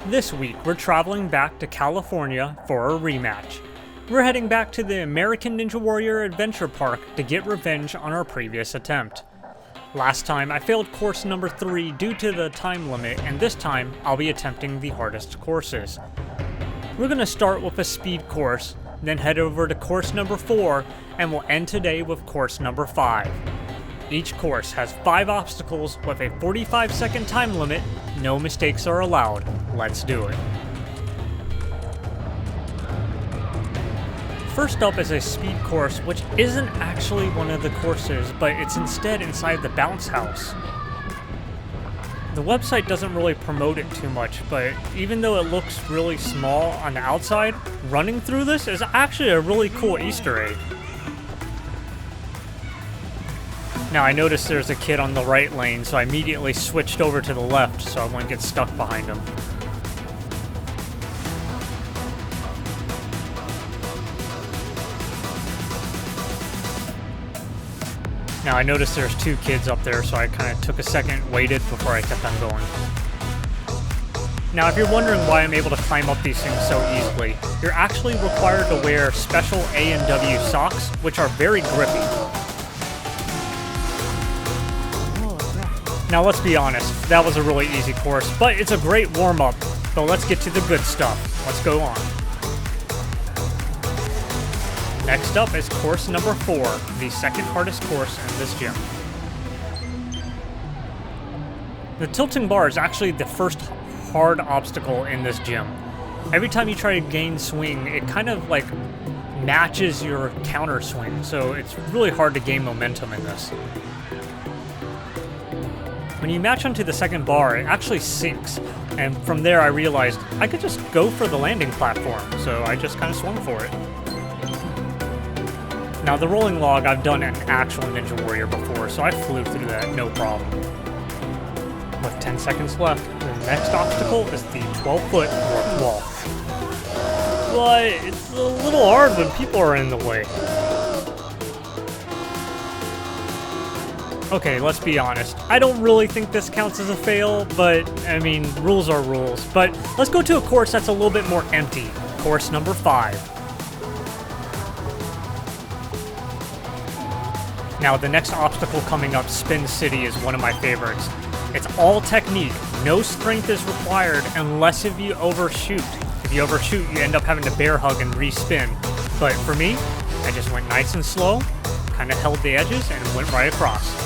This week, we're traveling back to California for a rematch. We're heading back to the American Ninja Warrior Adventure Park to get revenge on our previous attempt. Last time, I failed course number 3 due to the time limit, and this time, I'll be attempting the hardest courses. We're going to start with a speed course, then head over to course number 4, and we'll end today with course number 5. Each course has 5 obstacles with a 45-second time limit. No mistakes are allowed. Let's do it. First up is a speed course, which isn't actually one of the courses, but it's instead inside the bounce house. The website doesn't really promote it too much, but even though it looks really small on the outside, running through this is actually a really cool Easter egg. Now I noticed there's a kid on the right lane, so I immediately switched over to the left so I wouldn't get stuck behind him. Now I noticed there's 2 kids up there, so I kind of took a second, waited before I kept on going. Now if you're wondering why I'm able to climb up these things so easily, you're actually required to wear special A&W socks, which are very grippy. Now let's be honest, that was a really easy course, but it's a great warm-up. So let's get to the good stuff. Let's go on. Next up is course number 4, the second hardest course in this gym. The tilting bar is actually the first hard obstacle in this gym. Every time you try to gain swing, it kind of like matches your counter swing, so it's really hard to gain momentum in this. When you match onto the second bar, it actually sinks, and from there I realized I could just go for the landing platform, so I just kind of swung for it. Now the rolling log I've done in actual Ninja Warrior before, so I flew through that no problem. With 10 seconds left, the next obstacle is the 12-foot warped wall. But it's a little hard when people are in the way. Okay, let's be honest. I don't really think this counts as a fail, but, I mean, rules are rules. But let's go to a course that's a little bit more empty. Course number 5. Now, the next obstacle coming up, Spin City, is one of my favorites. It's all technique. No strength is required unless if you overshoot. If you overshoot, you end up having to bear hug and respin. But for me, I just went nice and slow, kind of held the edges, and went right across.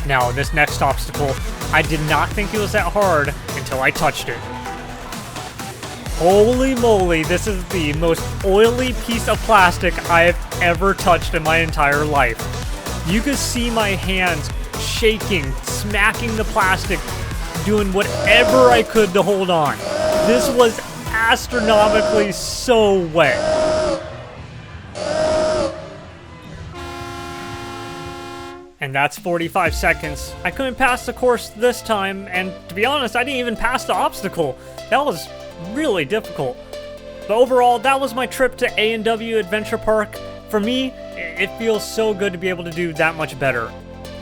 Now, this next obstacle, I did not think it was that hard until I touched it. Holy moly, this is the most oily piece of plastic I have ever touched in my entire life. You could see my hands shaking, smacking the plastic, doing whatever I could to hold on. This was astronomically so wet. And that's 45 seconds. I couldn't pass the course this time, and to be honest, I didn't even pass the obstacle. That was really difficult. But overall, that was my trip to A&W Adventure Park. For me, it feels so good to be able to do that much better.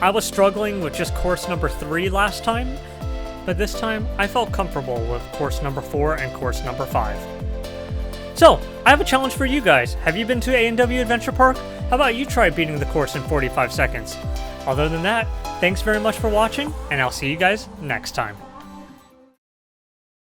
I was struggling with just course number 3 last time, but this time I felt comfortable with course number 4 and course number 5. So, I have a challenge for you guys. Have you been to A&W Adventure Park? How about you try beating the course in 45 seconds? Other than that, thanks very much for watching, and I'll see you guys next time.